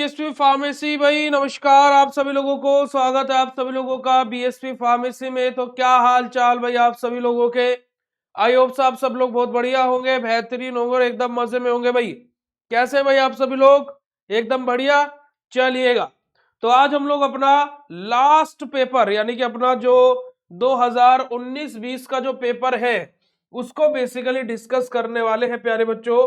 BSP pharmacy भाई नमस्कार आप सभी लोगों को। स्वागत है आप सभी लोगों का बीएसपी फार्मेसी में। तो क्या हाल चाल भाई आप सभी लोगों के। आई होप आप सब लोग बहुत बढ़िया होंगे, बेहतरीन होंगे और एकदम मजे में होंगे भाई। कैसे भाई आप सभी लोग, एकदम बढ़िया। चलिएगा, तो आज हम लोग अपना लास्ट पेपर यानी कि अपना जो 2019-20 का जो पेपर है उसको बेसिकली डिस्कस करने वाले हैं प्यारे बच्चों।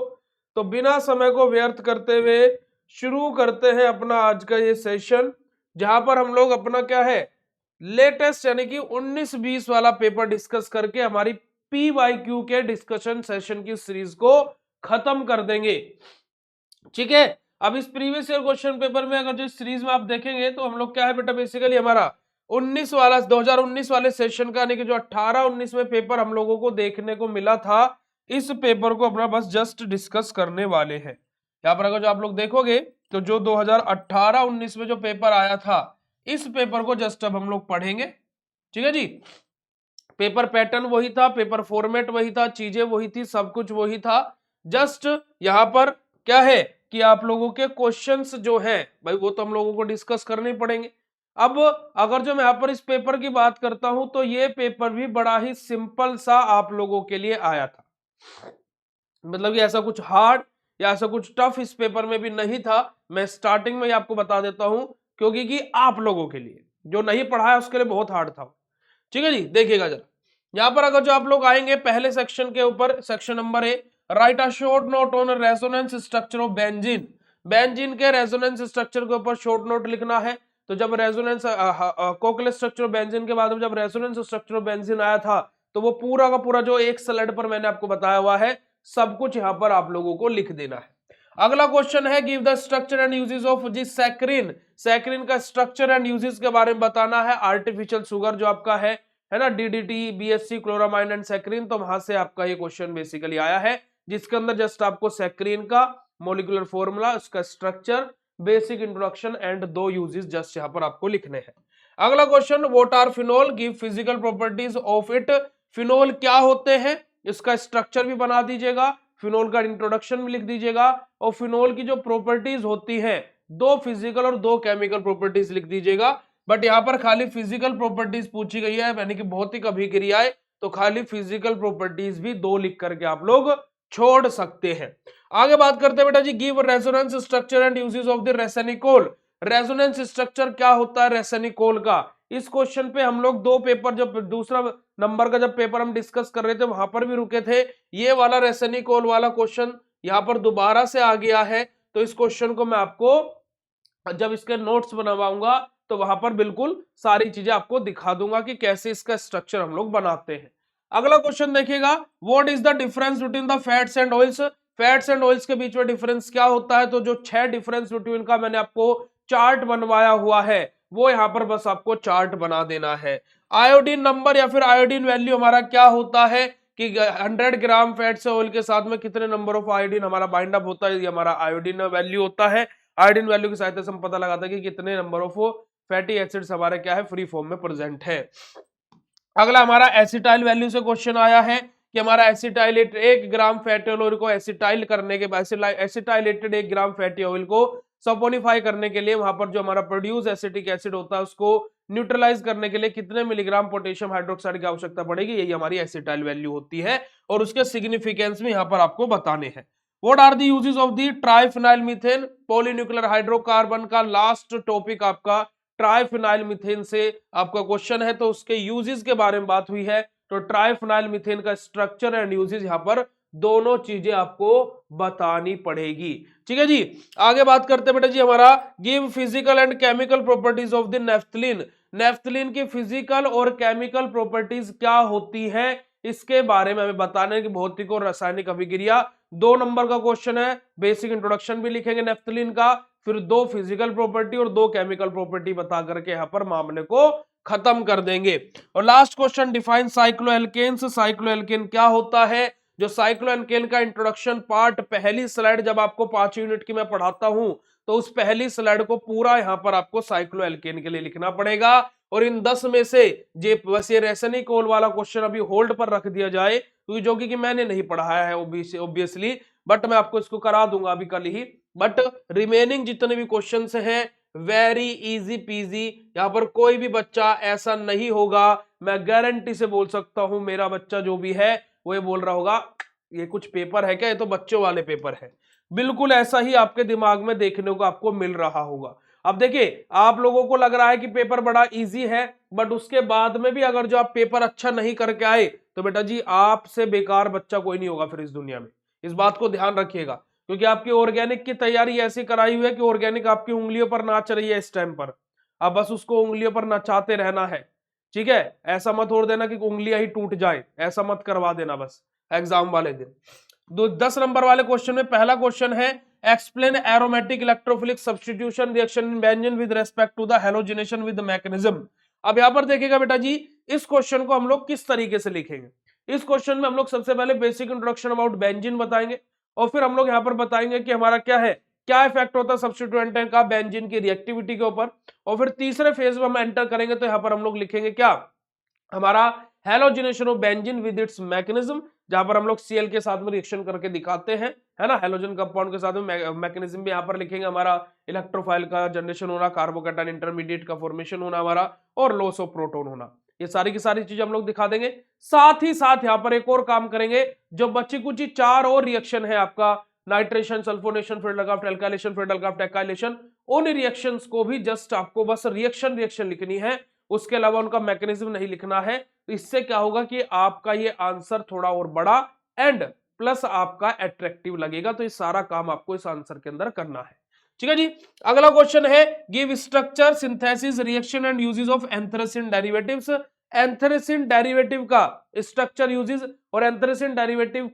तो बिना समय को व्यर्थ करते हुए शुरू करते हैं अपना आज का ये सेशन, जहां पर हम लोग अपना क्या है लेटेस्ट यानी कि 19-20 वाला पेपर डिस्कस करके हमारी PYQ के डिस्कशन सेशन की सीरीज को खत्म कर देंगे। ठीक है, अब इस प्रीवियस ईयर क्वेश्चन पेपर में अगर जो सीरीज में आप देखेंगे तो हम लोग क्या है बेटा, बेसिकली हमारा 2019 वाले सेशन का यानी कि जो 18-19 में पेपर हम लोगों को देखने को मिला था, इस पेपर को अपना बस जस्ट डिस्कस करने वाले हैं। यहाँ पर अगर जो आप लोग देखोगे तो जो 2018-19 में जो पेपर आया था, इस पेपर को जस्ट अब हम लोग पढ़ेंगे। ठीक है जी, पेपर पैटर्न वही था, पेपर फॉर्मेट वही था, चीजें वही थी, सब कुछ वही था। जस्ट यहाँ पर क्या है कि आप लोगों के क्वेश्चंस जो हैं भाई वो तो हम लोगों को डिस्कस करने पड़ेंगे। अब अगर जो मैं यहाँ पर इस पेपर की बात करता हूं तो ये पेपर भी बड़ा ही सिंपल सा आप लोगों के लिए आया था। मतलब कि ऐसा कुछ हार्ड या ऐसा कुछ टफ इस पेपर में भी नहीं था। मैं स्टार्टिंग में ही आपको बता देता हूं, क्योंकि कि आप लोगों के लिए जो नहीं पढ़ा है उसके लिए बहुत हार्ड था। ठीक है जी, देखिएगा जरा यहां पर अगर जो आप लोग आएंगे पहले सेक्शन के ऊपर, section number A, right a short note on resonance structure of benzene. Benzene के रेजोनेंस स्ट्रक्चर के ऊपर शॉर्ट नोट लिखना है। तो जब रेजोनेंस कोकलेस स्ट्रक्चर ऑफ बेंजीन के बाद जब रेजोनेंस स्ट्रक्चर ऑफ बेंजीन आया था तो वो पूरा का पूरा जो एक स्लाइड पर मैंने आपको बताया हुआ है सब कुछ यहां पर आप लोगों को लिख देना है। अगला क्वेश्चन है give the structure and uses of जिस सैकरिन, सैकरिन का स्ट्रक्चर एंड यूजेस के बारे में बताना है। आर्टिफिशियल शुगर जो आपका है ना, DDT, BSC, chloramine and saccharin, तो वहां से आपका ये क्वेश्चन बेसिकली आया है, जिसके अंदर जस्ट आपको सैकरिन का मॉलिक्यूलर फॉर्मूला, उसका स्ट्रक्चर, बेसिक इंट्रोडक्शन एंड दो यूजेस जस्ट यहां पर आपको लिखने हैं। अगला question what are phenol, give physical properties of it. Phenol क्या होते हैं, इसका स्ट्रक्चर भी बना दीजिएगा, फिनोल का इंट्रोडक्शन भी लिख दीजिएगा, और फिनोल की जो प्रॉपर्टीज होती हैं, दो फिजिकल और दो केमिकल प्रॉपर्टीज लिख दीजिएगा। बट यहाँ पर खाली फिजिकल प्रॉपर्टीज पूछी गई है, यानी कि भौतिक अभिक्रियाएं, तो खाली फिजिकल प्रॉपर्टीज भी दो लिख करके आप लोग छोड़ सकते हैं। आगे बात करते हैं बेटा जी, give resonance structure and uses of the resorcinol. Resonance structure क्या होता है रेसेनिकोल का, इस क्वेश्चन पे हम लोग दो पेपर, जब दूसरा नंबर का जब पेपर हम डिस्कस कर रहे थे वहां पर भी रुके थे। ये वाला रेसेनिकोल वाला क्वेश्चन यहाँ पर दोबारा से आ गया है, तो इस क्वेश्चन को मैं आपको जब इसके नोट्स बनवाऊंगा तो वहां पर बिल्कुल सारी चीजें आपको दिखा दूंगा कि कैसे इसका स्ट्रक्चर हम लोग बनाते हैं। अगला क्वेश्चन देखिएगा, what is the difference between the fats and oils. Fats and oils के बीच में डिफरेंस क्या होता है, तो जो 6 डिफरेंस बिटवीन का मैंने आपको चार्ट बनवाया हुआ है वो यहां पर बस आपको चार्ट बना देना है। आयोडीन नंबर या फिर आयोडीन वैल्यू हमारा क्या होता है कि 100 ग्राम फैट से ऑयल के साथ में कितने नंबर ऑफ आयोडीन हमारा बाइंड अप होता है, ये हमारा आयोडीन वैल्यू होता है। आयोडीन वैल्यू की सहायता से हम पता लगाते हैं कि कितने नंबर ऑफ फैटी एसिड्स हमारे क्या है फ्री फॉर्म में प्रेजेंट है। अगला हमारा एसिटाइल वैल्यू से क्वेश्चन आया है कि हमारा एसिटाइलेट 1 ग्राम फैटी ऑयल को एसिटाइल करने के बाद एसिटाइलेटेड 1 ग्राम फैटी ऑयल को सपोनिफाई करने के लिए वहां पर जो हमारा प्रोड्यूस एसिटिक एसिड होता है उसको न्यूट्रलाइज करने के लिए कितने मिलीग्राम पोटेशियम हाइड्रोक्साइड की आवश्यकता पड़ेगी, यही हमारी एसिटाइल वैल्यू होती है और उसके सिग्निफिकेंस भी यहाँ पर आपको बताने हैं। What are the uses of the triphenyl methane, polynuclear hydrocarbon का लास्ट टॉपिक आपका ट्राइफिनाइल मीथेन से आपका क्वेश्चन है, तो उसके यूजेस के बारे में बात हुई है। तो ट्राइफिनाइल मीथेन का स्ट्रक्चर एंड यूजेस यहाँ पर दोनों चीजें आपको बतानी पड़ेगी। ठीक है जी, आगे बात करते हैं बेटा जी हमारा give physical and chemical properties of the naphthalene. Naphthalene की फिजिकल और केमिकल प्रॉपर्टीज क्या होती है इसके बारे में हमें बताने की भौतिक और रासायनिक अभिक्रिया। 2 नंबर का क्वेश्चन है, बेसिक इंट्रोडक्शन भी लिखेंगे नेफ्थलीन का, फिर 2 फिजिकल प्रॉपर्टी और 2 केमिकल प्रॉपर्टी बता करके यहां पर मामले को खत्म कर देंगे। और last question define cycloalkenes. Cycloalkane क्या होता है, जो साइक्लोएल्केन का इंट्रोडक्शन पार्ट पहली स्लाइड जब आपको 5 यूनिट की मैं पढ़ाता हूं तो उस पहली स्लाइड को पूरा यहां पर आपको साइक्लोएल्केन के लिए लिखना पड़ेगा। और इन 10 में से जे बस ये रेसनिकोल वाला क्वेश्चन अभी होल्ड पर रख दिया जाए, जो कि मैंने नहीं पढ़ाया है ऑब्वियसली, बट मैं आपको इसको करा दूंगा अभी कल ही। बट रिमेनिंग जितने भी क्वेश्चन हैं वेरी इजी पीजी, यहां पर कोई भी बच्चा ऐसा नहीं होगा, मैं गारंटी से बोल सकता हूं, मेरा बच्चा जो भी है वो ये बोल रहा होगा ये कुछ पेपर है क्या, ये तो बच्चों वाले पेपर है। बिल्कुल ऐसा ही आपके दिमाग में देखने को आपको मिल रहा होगा। अब देखिए आप लोगों को लग रहा है कि पेपर बड़ा इजी है, बट उसके बाद में भी अगर जो आप पेपर अच्छा नहीं करके आए तो बेटा जी आपसे बेकार बच्चा कोई नहीं होगा फिर इस दुनिया में, इस बात को ध्यान रखिएगा। क्योंकि आपकी ऑर्गेनिक की तैयारी ऐसी कराई हुई है कि ऑर्गेनिक आपकी उंगलियों पर नाच रही है इस टाइम पर, अब बस उसको उंगलियों पर नचाते रहना है। ठीक है, ऐसा मत हो देना कि उंगलियां ही टूट जाए, ऐसा मत करवा देना बस एग्जाम वाले दिन। 10 नंबर वाले क्वेश्चन में पहला क्वेश्चन है explain aromatic electrophilic substitution reaction in benzene with respect to the halogenation with mechanism. अब यहां पर देखिएगा बेटा जी इस क्वेश्चन को हम लोग किस तरीके से लिखेंगे। इस क्वेश्चन में हम लोग सबसे पहले बेसिक इंट्रोडक्शन अबाउट बेंजीन बताएंगे, और फिर हम लोग यहां पर बताएंगे कि हमारा क्या है, क्या इफेक्ट होता है सब्स्टिट्यूएंट का बेंजीन की रिएक्टिविटी के ऊपर, और फिर तीसरे फेज में हम एंटर करेंगे तो यहां पर हम लोग लिखेंगे क्या, हमारा halogenation of benzene with its mechanism, जहां पर हम लोग Cl के साथ में रिएक्शन करके दिखाते हैं, है ना, हैलोजन कंपाउंड के साथ में मैकेनिज्म भी यहां पर लिखेंगे, हमारा इलेक्ट्रोफाइल का जनरेशन होना, कार्बोकैटायन इंटरमीडिएट का फॉर्मेशन होना हमारा, और लॉस ऑफ प्रोटॉन होना, ये सारी की सारी चीजें हम लोग दिखा देंगे। साथ ही साथ यहां पर एक और काम करेंगे, जो बच्ची कुछ 4 और रिएक्शन है आपका, नाइट्रेशन, सल्फोनेशन, फिर लगाफ्ट एल्काइलेशन, फिर लगाफ्ट एकाइलेशन, उन रिएक्शंस को भी जस्ट आपको बस रिएक्शन लिखनी है, उसके अलावा उनका मैकेनिज्म नहीं लिखना है। तो इससे क्या होगा कि आपका ये आंसर थोड़ा और बड़ा एंड प्लस आपका अट्रैक्टिव लगेगा। तो ये सारा काम आपको इस आंसर के अंदर करना है। ठीक है जी, अगला क्वेश्चन है give structure, synthesis, reaction and uses of anthracene derivatives. Anthracene derivative का स्ट्रक्चर, यूजेस और एंथ्रेसिन डेरिवेटिव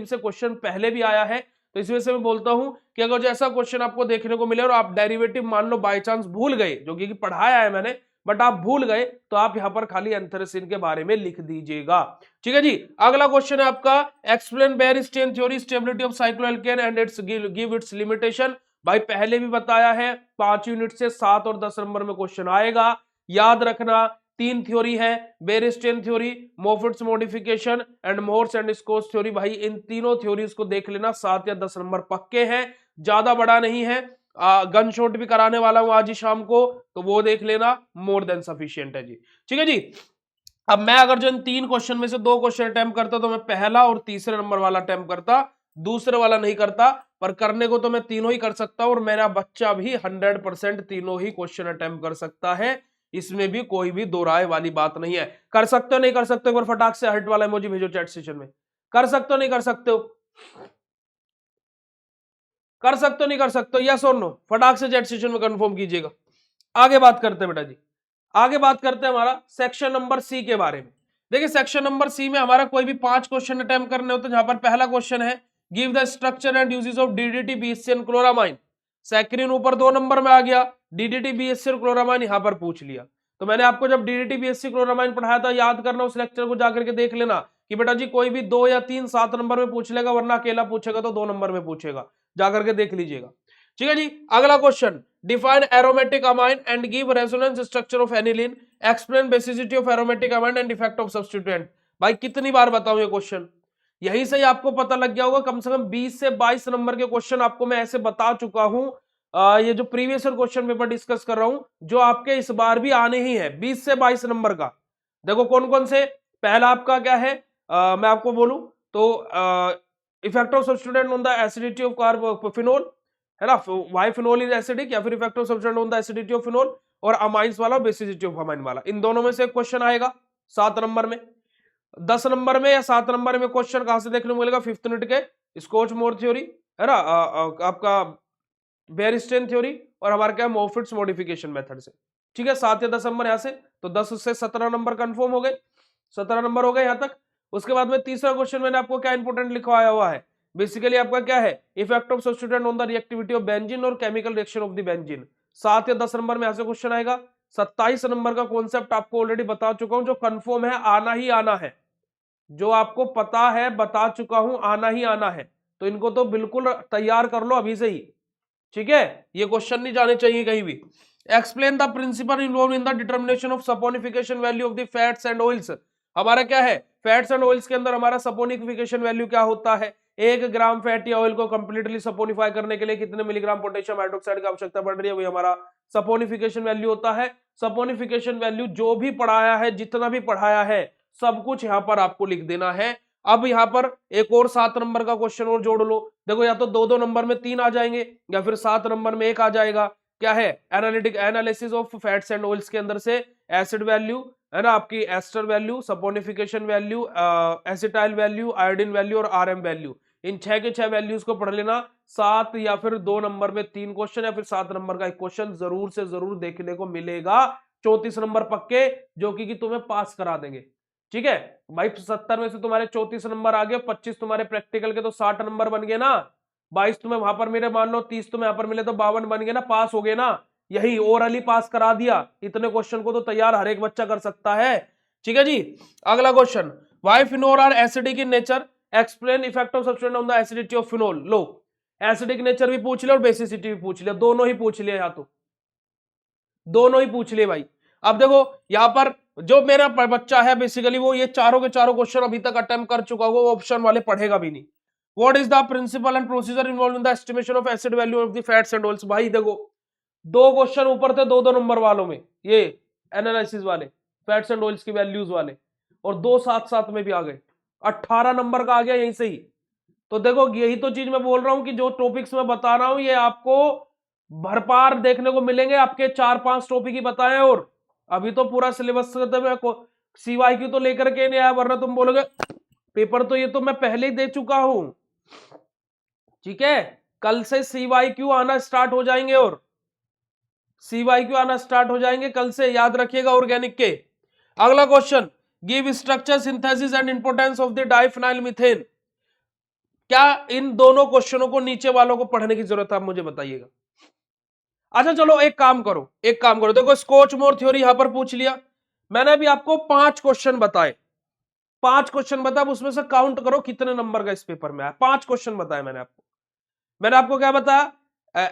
से क्वेश्चन पहले भी आया है, तो इस वजह से मैं बोलता हूं कि अगर जो ऐसा क्वेश्चन आपको देखने को मिले और आप डेरिवेटिव मान लो बाय चांस भूल गए, जो कि पढ़ाया है मैंने बट आप भूल गए, तो आप यहां पर खाली एंथ्रेसिन के बारे में लिख दीजिएगा। ठीक है जी, अगला क्वेश्चन है आपका explain Baeyer strain theory, stability of cycloalkane and its give its limitation. भाई पहले भी बताया है, 5 यूनिट से 7 और 10 नंबर में क्वेश्चन आएगा, याद रखना। 3 थ्योरी है, Baeyer strain theory, Moffitt's modification and Mohr's and स्कोस थ्योरी। भाई इन तीनों थ्योरीज को देख लेना, 7 या 10 नंबर पक्के हैं, ज्यादा बड़ा नहीं है। गन शॉट भी कराने वाला हूं आज ही शाम को, तो वो देख लेना, मोर देन सफिशिएंट है जी। ठीक है जी, अब मैं अगर जो इन 3 क्वेश्चन में से 2 क्वेश्चन अटेम्प्ट करता तो मैं पहला और तीसरे नंबर वाला अटेम्प्ट करता, दूसरे वाला नहीं करता, पर करने को तो मैं तीनों ही कर सकता हूं, और मेरा बच्चा भी 100% तीनों ही क्वेश्चन अटेम्प्ट कर सकता है, इसमें भी कोई भी दो राय वाली बात नहीं है। कर सकते हो नहीं कर सकते हो, एक बार फटाक से हर्ट वाला इमोजी भेजो चैट सेशन में। कर सकते हो नहीं कर सकते हो, कर सकते हो नहीं कर सकते हो, यस और नो, फटाक से चैट सेशन में कंफर्म कीजिएगा। आगे बात करते हैं बेटा जी, आगे बात करते हैं हमारा सेक्शन नंबर सी के बारे में। देखिए सेक्शन नंबर सी में हमारा कोई भी 5 क्वेश्चन अटेम्प्ट करने होते हैं, जहां पर पहला क्वेश्चन है give the structure and uses of DDT, BSc, chloramine. Saccharine ऊपर 2 नंबर में आ गया, डीडीटी, बीएससी और क्लोरामाइन यहां पर पूछ लिया। तो मैंने आपको जब डीडीटी, बीएससी, क्लोरामाइन पढ़ाया था, याद करना उस लेक्चर को जाकर के देख लेना कि बेटा जी कोई भी 2 या 3 7 नंबर में पूछ लेगा, वरना अकेला पूछेगा तो 2 नंबर में पूछेगा, जाकर के देख लीजिएगा। ठीक है जी, अगला question define aromatic amine and give resonance structure of aniline, explain basicity of aromatic amine and effect of substituent. भाई कितनी बार बताऊं ये क्वेश्चन, यहीं से ही आपको पता लग गया होगा, कम से कम 20 से 22 नंबर के क्वेश्चन आपको मैं ऐसे बता चुका हूं। ये जो previous year question paper discuss कर रहा हूं, जो आपके इस बार भी आने ही है, 20 से 22 नंबर का। देखो कौन कौन से, पहला आपका क्या है, मैं आपको बोलूं तो effect of substituent on the acidity of carbophenol, है ना, वाई फिनोल इज एसिडिक, या फिर effect of substituent on the acidity of phenol, और अमाइंस वाला बेसिसिटी ऑफ अमाइन वाला, इन दोनों में से क्वेश्चन आएगा 7 नंबर में। 10 नंबर में या 7 नंबर में क्वेश्चन कहां से देखने को मिलेगा, 5th यूनिट के स्कॉच मोर थ्योरी, है ना, आपका बेयरस्टेइन थ्योरी, और हमारा क्या मोफिट्स मॉडिफिकेशन मेथड से। ठीक है, 7 या 10 नंबर यहां से, तो 10 से 17 नंबर कंफर्म हो गए, 17 नंबर हो गए यहां तक। उसके बाद में तीसरा क्वेश्चन मैंने आपको क्या इंपोर्टेंट लिखवाया हुआ है, बेसिकली आपका क्या है, effect of substituent on the reactivity of benzene और chemical reaction of the benzene. 7 या 10 नंबर में यहां से क्वेश्चन आएगा। 27 नंबर का कॉन्सेप्ट आपको ऑलरेडी बता चुका हूं, जो कंफर्म है, आना ही आना है, जो आपको पता है बता चुका हूं, आना ही आना है, तो इनको तो बिल्कुल तैयार कर लो अभी से ही। ठीक है, ये क्वेश्चन नहीं जाने चाहिए कहीं भी। Explain the principle involve in the determination of saponification value of the fats and oils. हमारा क्या है, फैट्स एंड ऑयल्स के अंदर हमारा सपोनिफिकेशन वैल्यू क्या होता है, 1 ग्राम फैटी ऑयल को कंप्लीटली सपोनिफाई करने के लिए कितने मिलीग्राम पोटेशियम हाइड्रोक्साइड की आवश्यकता पड़ रही है, वही हमारा सपोनिफिकेशन वैल्यू होता है। सपोनिफिकेशन वैल्यू जो भी पढ़ाया है, जितना भी पढ़ाया है, सब कुछ यहां पर आपको लिख देना है। अब यहां पर एक और 7 नंबर का क्वेश्चन और जोड़ लो। देखो या तो 2-2 नंबर में 3 आ जाएंगे या फिर 7 नंबर में 1 आ जाएगा। क्या है? Analysis of fats and oils के अंदर से एसिड वैल्यू है ना, आपकी ester value, saponification value, acetyl value, iodine value और आरएम वैल्यू, इन 6 के 6 वैल्यूज को पढ़ लेना। 7 या फिर 2 नंबर में 3 क्वेश्चन या फिर 7 नंबर का एक क्वेश्चन जरूर से जरूर देखने को मिलेगा। 34 नंबर पक्के, जो कि तुम्हें पास करा देंगे। ठीक है भाई, 70 में से तुम्हारे 34 नंबर आ गए, 25 तुम्हारे प्रैक्टिकल के, तो 60 नंबर बन गए ना। 22 तुम्हें वहां पर मिले, मान लो 30 तुम्हें यहां पर मिले, तो 52 बन गए ना, पास हो गए ना। यही ओरली पास करा दिया। इतने क्वेश्चन को तो तैयार हर एक बच्चा कर सकता है। ठीक है जी। अगला question, why phenol are acidic in nature, explain effect of substance on the acidity of phenol. लो, एसिडिक नेचर भी पूछ लिया और बेसिसिटी भी पूछ लिया, दोनों ही पूछ लिया, या तो दोनों ही पूछ लिए भाई। अब देखो यहां पर जो मेरा बच्चा है बेसिकली वो ये चारों के चारों क्वेश्चन अभी तक अटेम्प्ट कर चुका होगा, वो ऑप्शन वाले पढ़ेगा भी नहीं। What is the principle and procedure involve in the estimation of acid value of the fats and oils. भाई देखो 2 क्वेश्चन ऊपर थे 2-2 नंबर वालों में, ये एनालिसिस वाले, फैट्स एंड ऑयल्स की वैल्यूज वाले, और 2 साथ साथ में भी आ गए, 18 नंबर का आ गया यहीं से ही। तो देखो यही तो चीज मैं बोल रहा हूं कि जो टॉपिक्स मैं बता रहा हूं ये आपको भरपार देखने को मिलेंगे। आपके 4-5 टॉपिक ही बताए, और अभी तो पूरा सिलेबस सीवाई की तो लेकर के नहीं आया, वरना तुम बोलोगे पेपर तो ये तो मैं पहले ही दे चुका हूं। ठीक है, कल से सीवाई क्यू आना स्टार्ट हो जाएंगे, और सीवाई क्यू आना स्टार्ट हो जाएंगे कल से, याद रखिएगा ऑर्गेनिक के। अगला question, give structure, synthesis and importance of the diphenyl methane. क्या इन दोनों क्वेश्चनों को नीचे वालों को पढ़ने की जरूरत है, आप मुझे बताइएगा। अच्छा चलो एक काम करो, देखो स्कॉच मोर थ्योरी यहां पर पूछ लिया। मैंने अभी आपको 5 क्वेश्चन बताए, 5 क्वेश्चन बताए, उसमें से काउंट करो कितने नंबर का इस पेपर में आया। 5 क्वेश्चन बताए मैंने आपको क्या बताया,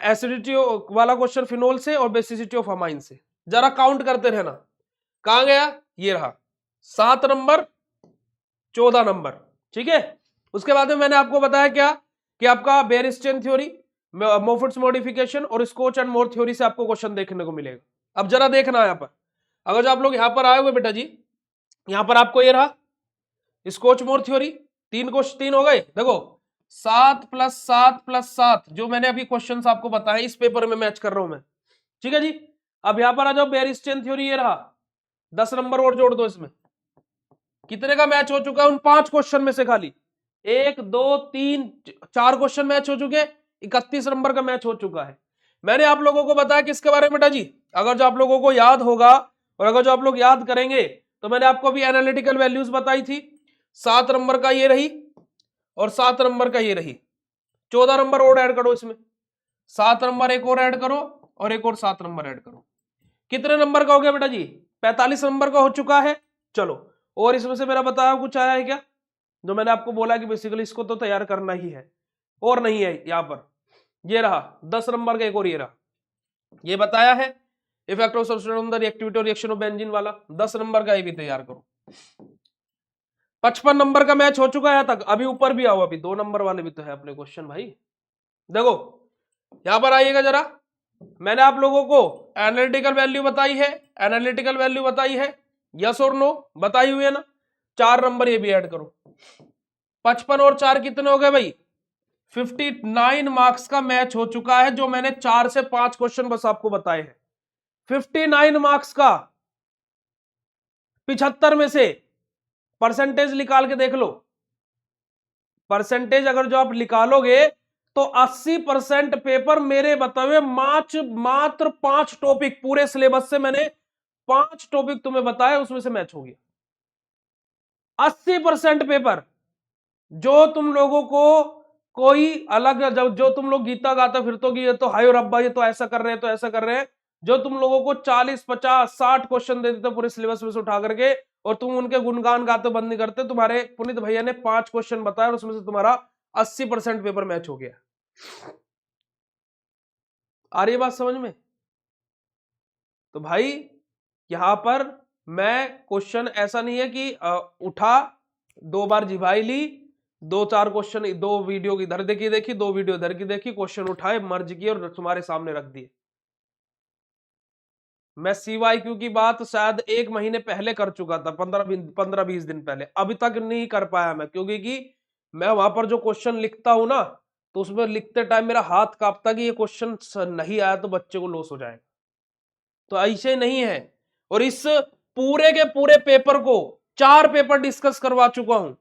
एसिडिटी वाला क्वेश्चन फिनोल से और बेसिसिटी ऑफ अमाइन से। जरा काउंट करते रहना, कहां गया, ये रहा 7 नंबर, 14 नंबर। ठीक है, उसके बाद में मैंने आपको बताया क्या कि आपका बेयरस्टेइन थ्योरी, मोफर्ट्स मॉडिफिकेशन और स्कॉच एंड मोर थ्योरी से आपको क्वेश्चन देखने को मिलेगा। अब जरा देखना यहां पर, अगर जो आप लोग यहां पर आए हुए बेटा जी, यहां पर आपको ये रहा स्कॉच मोर थ्योरी, 3 हो गए। देखो 7 + 7 + 7 जो मैंने अभी क्वेश्चंस आपको बताए इस पेपर में मैच कर रहा हूं मैं। ठीक है जी। अब यहां पर आ जाओ, बेयरस्टेइन थ्योरी ये रहा, 10 नंबर और जोड़ दो इसमें। कितने का मैच हो चुका है उन 5 क्वेश्चन में से? खाली 1 2 3 4 क्वेश्चन मैच हो चुके, 31 नंबर का मैच हो चुका है। मैंने आप लोगों को बताया किसके बारे में बेटा जी, अगर जो आप लोगों को याद होगा और अगर जो आप लोग याद करेंगे तो मैंने आपको अभी एनालिटिकल वैल्यूज बताई थी। 7 नंबर का ये रही और 7 नंबर का ये रही, 14 नंबर और ऐड करो इसमें, 7 नंबर एक और ऐड करो और एक और 7 नंबर ऐड करो। कितने नंबर का हो गया बेटा जी? 45 नंबर का हो चुका है। चलो, और इसमें से मेरा बताया कुछ आया है क्या, जो मैंने आपको बोला कि बेसिकली इसको तो तैयार करना ही है, और नहीं है। यहां पर ये रहा 10 नंबर का, एक और ये रहा, ये बताया है effect of substance on the reactivity और रिएक्शन ऑफ बेंजीन वाला, 10 नंबर का ये भी तैयार करो। 55 नंबर का मैच हो चुका है तक, अभी ऊपर भी आओ, अभी 2 नंबर वाले भी तो है अपने क्वेश्चन भाई। देखो यहां पर आइएगा जरा, मैंने आप लोगों को एनालिटिकल वैल्यू बताई है, एनालिटिकल वैल्यू बताई है, यस और नो बताई हुई है ना। 4 नंबर ये भी ऐड करो, 55 और 4 कितने हो गए भाई? 59 मार्क्स का मैच हो चुका है, जो मैंने 4 से 5 क्वेश्चन बस आपको बताए हैं। 59 मार्क्स का, 75 में से परसेंटेज निकाल के देख लो। परसेंटेज अगर जो आप निकालोगे तो 80% पेपर मेरे बताए मात्र 5 टॉपिक पूरे सिलेबस से मैंने 5 टॉपिक तुम्हें बताया, उसमें से मैच हो गया। 80% पेपर जो तुम लोगों को कोई अलग, जब जो तुम लोग गीता गाता फिर तो ये तो हाय रब्बा, ये तो ऐसा कर रहे हैं, तो ऐसा कर रहे हैं, जो तुम लोगों को 40 50 60 क्वेश्चन दे देते पूरे सिलेबस में से उठा करके, और तुम उनके गुणगान गाते बंद नहीं करते। तुम्हारे पुनीत भैया ने 5 क्वेश्चन बताया और उसमें से तुम्हारा 80% पेपर मैच हो गया। आ रही है बात समझ में? तो भाई यहां पर मैं क्वेश्चन ऐसा नहीं है कि उठा 2 बार जिभाई ली, दो चार क्वेश्चन, दो वीडियो इधर देखी, दो वीडियो इधर की देखी, क्वेश्चन उठाए, मर्ज किए और तुम्हारे सामने रख दिए। मैं CYQ की बात शायद 1 महीने पहले कर चुका था, 15-20 दिन पहले, अभी तक नहीं कर पाया मैं, क्योंकि मैं वहां पर जो क्वेश्चन लिखता हूं ना, तो उसमें लिखते टाइम मेरा हाथ कांपता कि ये क्वेश्चन नहीं आया तो बच्चे को लॉस हो जाएगा। तो ऐसे नहीं है। और इस पूरे के पूरे पेपर को 4 पेपर डिस्कस करवा चुका हूं।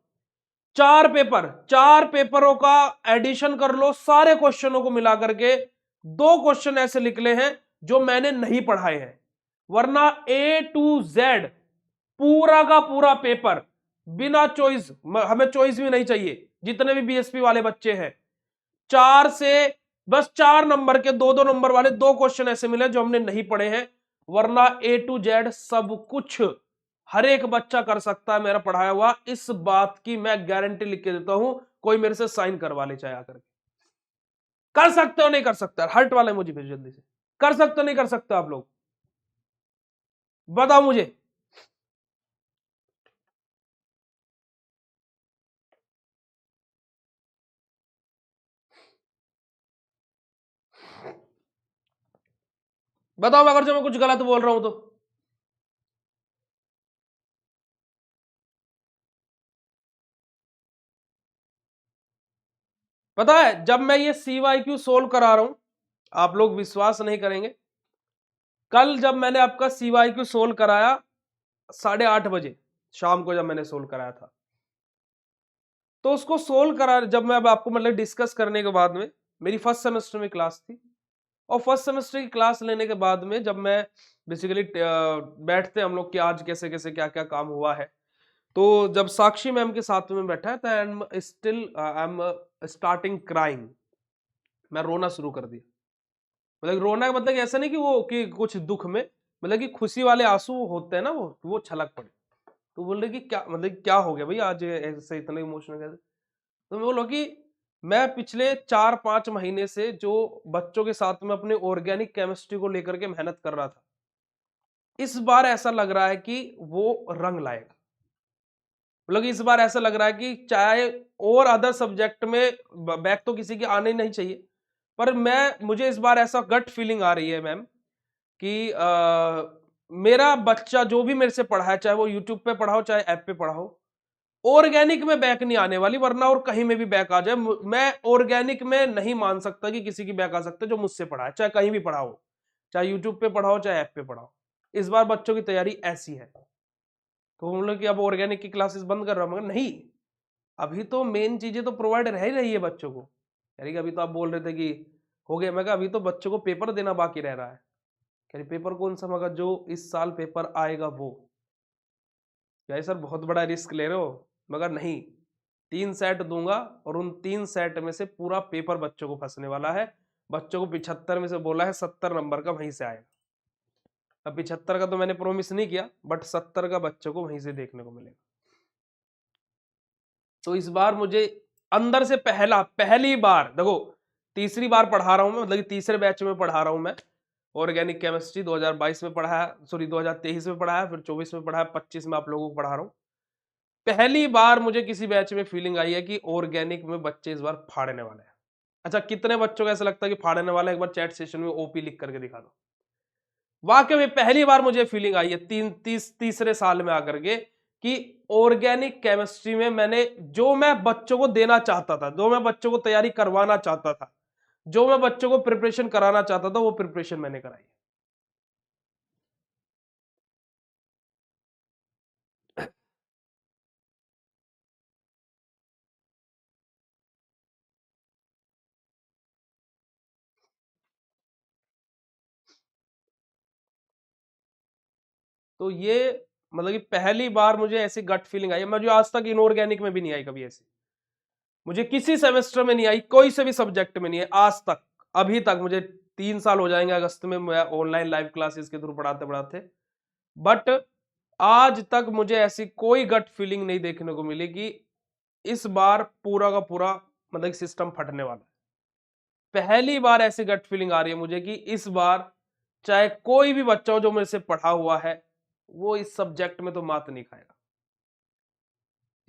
4 पेपरों का एडिशन कर लो, सारे क्वेश्चनों को मिला करके 2 क्वेश्चन ऐसे निकले हैं जो मैंने नहीं पढ़ाए हैं, वरना A to Z पूरा का पूरा पेपर बिना चॉइस, हमें चॉइस भी नहीं चाहिए, जितने भी BSP वाले बच्चे हैं, 4 से बस 4 नंबर के 2-2 नंबर वाले 2 क्वेश्चन ऐसे मिले जो हमने नहीं पढ़े हैं, वरना A to Z सब कुछ हर एक बच्चा कर सकता है मेरा पढ़ाया हुआ। इस बात की मैं गारंटी लिख के देता हूं, कोई मेरे से साइन करवा ले चाहे आकर। कर सकते हो नहीं कर सकते, हर्ट वाले मुझे भेज जल्दी से, कर सकते हो नहीं कर सकते आप लोग, बताओ मुझे। बताओ अगर जो मैं कुछ गलत बोल रहा हूं तो। पता है जब मैं ये CYQ सोल्व करा रहा हूं, आप लोग विश्वास नहीं करेंगे, कल जब मैंने आपका CYQ सोल्व कराया 8:30 बजे शाम को, जब मैंने सोल्व कराया था, तो उसको सोल्व करा, जब मैं अब आपको मतलब डिस्कस करने के बाद में, मेरी फर्स्ट सेमेस्टर में क्लास थी, और फर्स्ट सेमेस्टर की क्लास लेने के बाद में जब मैं बेसिकली बैठते हम लोग कि आज कैसे कैसे क्या क्या काम हुआ है, तो जब साक्षी मैम के साथ में बैठा था, आई एम स्टार्टिंग क्राइंग, मैं रोना शुरू कर दिया। मतलब रोना का मतलब ऐसा नहीं कि वो कि कुछ दुख में, मतलब कि खुशी वाले आंसू होते हैं ना, वो छलक पड़े। तो बोल रहे कि क्या मतलब क्या हो गया भाई आज ऐसे इतना इमोशनल कैसे। तो मैं बोला कि मैं पिछले 4-5 महीने से जो बच्चों के साथ में अपने ऑर्गेनिक केमिस्ट्री को लेकर के मेहनत कर रहा था, इस बार ऐसा लग रहा है कि वो रंग लाएगा। मतलब इस बार ऐसा लग रहा है कि चाहे और अदर सब्जेक्ट में बैक तो किसी की आने नहीं चाहिए, पर मुझे इस बार ऐसा गट फीलिंग आ रही है मैम कि मेरा बच्चा जो भी मेरे से पढ़ा है, चाहे वो यूट्यूब पे पढ़ाओ चाहे ऐप पे पढ़ाओ, ऑर्गेनिक में बैक नहीं आने वाली, वरना और कहीं में भी बैक आ जाए, मैं ऑर्गेनिक में नहीं मान सकता कि किसी की बैक आ सकता है जो मुझसे पढ़ा है, चाहे कहीं भी पढ़ाओ, चाहे यूट्यूब पे पढ़ाओ चाहे ऐप पे पढ़ाओ। इस बार बच्चों की तैयारी ऐसी है। तो हम लोग कि अब ऑर्गेनिक की क्लासेस बंद कर रहा हूं, मगर नहीं, अभी तो मेन चीजें तो प्रोवाइड रह ही रही है बच्चों को। यानी कि अभी तो आप बोल रहे थे कि हो गया, मैं कहा अभी तो बच्चों को पेपर देना बाकी रह रहा है। कह रही पेपर कौन सा, मगर जो इस साल पेपर आएगा वो। क्या सर बहुत बड़ा रिस्क ले रहे हो, मगर नहीं, 3 सेट दूंगा और उन 3 सेट में से पूरा पेपर बच्चों को फंसने वाला है। बच्चों को 75 में से बोला है 70 नंबर का वहीं से आएगा। अब 75 का तो मैंने प्रोमिस नहीं किया, बट 70 का बच्चों को वहीं से देखने को मिलेगा। तो इस बार मुझे अंदर से पहली बार देखो, तीसरी बार पढ़ा रहा हूं मैं, मतलब कि तीसरे बैच में पढ़ा रहा हूं मैं ऑर्गेनिक केमिस्ट्री। 2022 में पढ़ाया, सॉरी 2023 में पढ़ाया, फिर 24 में पढ़ाया, 25 में आप लोगों को पढ़ा रहा हूं। पहली बार मुझे किसी बैच में फीलिंग आई है कि ऑर्गेनिक में बच्चे इस बार फाड़ने वाले हैं। अच्छा, कितने बच्चों को ऐसा लगता है कि फाड़ने वाला है, एक बार चैट सेशन में ओपी लिख करके दिखा दो। वाकई में पहली बार मुझे फीलिंग आई है तीसरे साल में आकर के कि ऑर्गेनिक केमिस्ट्री में मैंने जो मैं बच्चों को देना चाहता था, जो मैं बच्चों को तैयारी करवाना चाहता था, जो मैं बच्चों को प्रिपरेशन कराना चाहता था, वो प्रिपरेशन मैंने कराई। तो ये मतलब कि पहली बार मुझे ऐसी गट फीलिंग आई है, मुझे आज तक इनऑर्गेनिक में भी नहीं आई कभी ऐसी, मुझे किसी सेमेस्टर में नहीं आई, कोई से भी सब्जेक्ट में नहीं है आज तक, अभी तक। मुझे 3 साल हो जाएंगे अगस्त में मैं ऑनलाइन लाइव क्लासेस के थ्रू पढ़ाते पढ़ाते, बट आज तक मुझे ऐसी कोई गट फीलिंग नहीं देखने को मिली कि इस बार पूरा का पूरा मतलब सिस्टम फटने वाला है। पहली बार ऐसी गट फीलिंग आ रही है मुझे कि इस बार चाहे कोई भी बच्चा हो जो मेरे से पढ़ा हुआ है, वो इस सब्जेक्ट में तो मात नहीं खाएगा।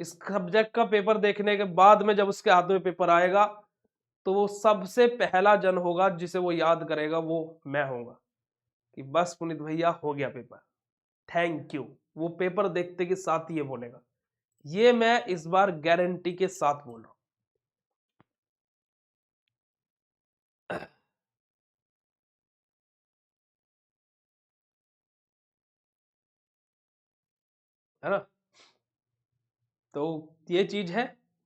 इस सब्जेक्ट का पेपर देखने के बाद में जब उसके हाथ में पेपर आएगा तो वो सबसे पहला जन होगा जिसे वो याद करेगा, वो मैं होऊंगा कि बस पुनीत भैया हो गया पेपर, थैंक यू। वो पेपर देखते के साथ ही ये बोलेगा। ये मैं इस बार गारंटी के साथ बोल रहा हूं। है ना? तो ये चीज है।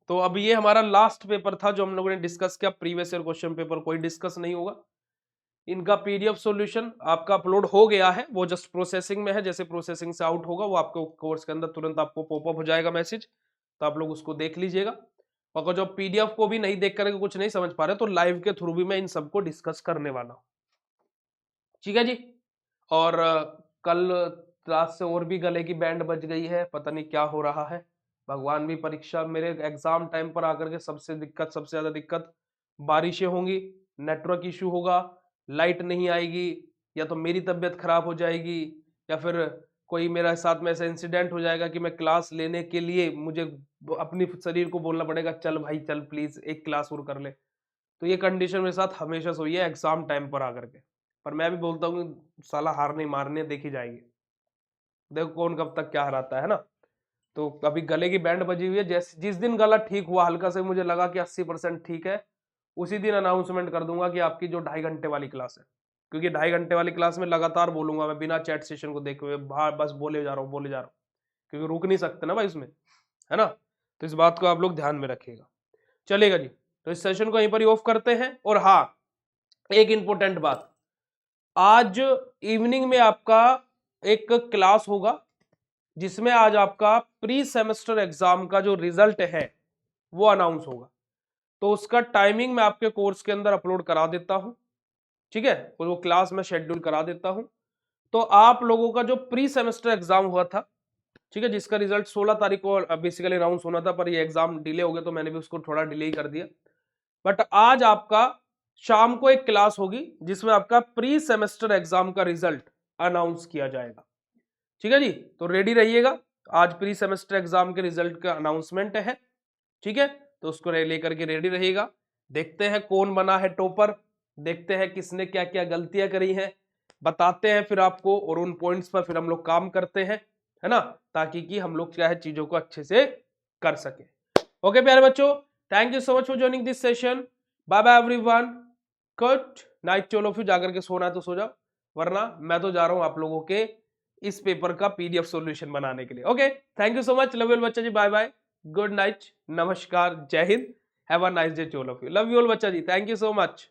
तो अब ये हमारा लास्ट पेपर था जो हम लोगों ने डिस्कस किया। प्रीवियस ईयर क्वेश्चन पेपर कोई डिस्कस नहीं होगा। इनका पीडीएफ सॉल्यूशन आपका अपलोड हो गया है, वो जस्ट प्रोसेसिंग में है। जैसे प्रोसेसिंग से आउट होगा वो आपको कोर्स के अंदर तुरंत आपको पॉपअप हो जाएगा मैसेज, तो आप लोग उसको देख लीजिएगा। अगर जो पीडीएफ को भी नहीं देख करके कुछ नहीं समझ पा रहे तो लाइव के थ्रू भी मैं इन सबको डिस्कस करने वाला हूं। ठीक है जी। और कल रात से और भी गले की बैंड बज गई है, पता नहीं क्या हो रहा है। भगवान भी परीक्षा, मेरे एग्जाम टाइम पर आकर के सबसे ज्यादा दिक्कत बारिशें होंगी, नेटवर्क इशू होगा, लाइट नहीं आएगी, या तो मेरी तबीयत खराब हो जाएगी, या फिर कोई मेरे साथ में ऐसा इंसिडेंट हो जाएगा कि मैं क्लास लेने के लिए मुझे अपनी शरीर को बोलना पड़ेगा चल भाई चल प्लीज एक क्लास और कर ले। तो ये कंडीशन मेरे साथ हमेशा से हुई है एग्जाम टाइम पर आकर के। पर मैं भी बोलता हूँ कि साला हार नहीं मारने, देखी जाएगी, देखो कौन कब तक क्या हराता है ना। तो अभी गले की बैंड बजी हुई है, जैसे जिस दिन गला ठीक हुआ हल्का से, मुझे लगा कि 80% ठीक है, उसी दिन अनाउंसमेंट कर दूंगा कि आपकी जो 2.5 घंटे वाली क्लास है, क्योंकि 2.5 घंटे वाली क्लास में लगातार बोलूंगा मैं बिना चैट सेशन को देखे हुए, बस बोले जा रहा हूँ बोले जा रहा हूँ, क्योंकि रुक नहीं सकते ना भाई उसमें, है ना। तो इस बात को आप लोग ध्यान में रखिएगा। चलेगा जी, तो इस सेशन को यहीं पर ही ऑफ करते हैं। और हाँ, एक इंपॉर्टेंट बात, आज इवनिंग में आपका एक क्लास होगा जिसमें आज आपका प्री सेमेस्टर एग्जाम का जो रिजल्ट है वो अनाउंस होगा। तो उसका टाइमिंग मैं आपके कोर्स के अंदर अपलोड करा देता हूं, ठीक है, वो क्लास में शेड्यूल करा देता हूं। तो आप लोगों का जो प्री सेमेस्टर एग्जाम हुआ था, ठीक है, जिसका रिजल्ट 16 तारीख को बेसिकली अनाउंस होना था, पर ये एग्जाम डिले हो गया तो मैंने भी उसको थोड़ा डिले कर दिया। बट आज आपका शाम को एक क्लास होगी जिसमें आपका प्री सेमेस्टर एग्जाम का रिजल्ट अनाउंस किया जाएगा। ठीक है जी, तो रेडी रहिएगा, आज प्री सेमेस्टर एग्जाम के रिजल्ट का अनाउंसमेंट है। ठीक है, तो उसको लेकर के रेडी रहिएगा। देखते हैं कौन बना है टॉपर, देखते हैं किसने क्या क्या गलतियां करी हैं, बताते हैं फिर आपको, और उन पॉइंट्स पर फिर हम लोग काम करते हैं, है ना, ताकि कि हम लोग क्या है चीजों को अच्छे से कर सके। ओके प्यारे बच्चों, thank you so much for joining this session. Bye bye everyone, good night. चलो फिर जाकर के सोना है तो सो जाओ, वरना मैं तो जा रहा हूं आप लोगों के इस पेपर का पीडीएफ सॉल्यूशन बनाने के लिए। Okay, thank you so much, love you बच्चा जी, बाय बाय, गुड नाइट, नमस्कार, जय हिंद, have a nice day to all of you, love you all बच्चा जी, थैंक यू सो मच।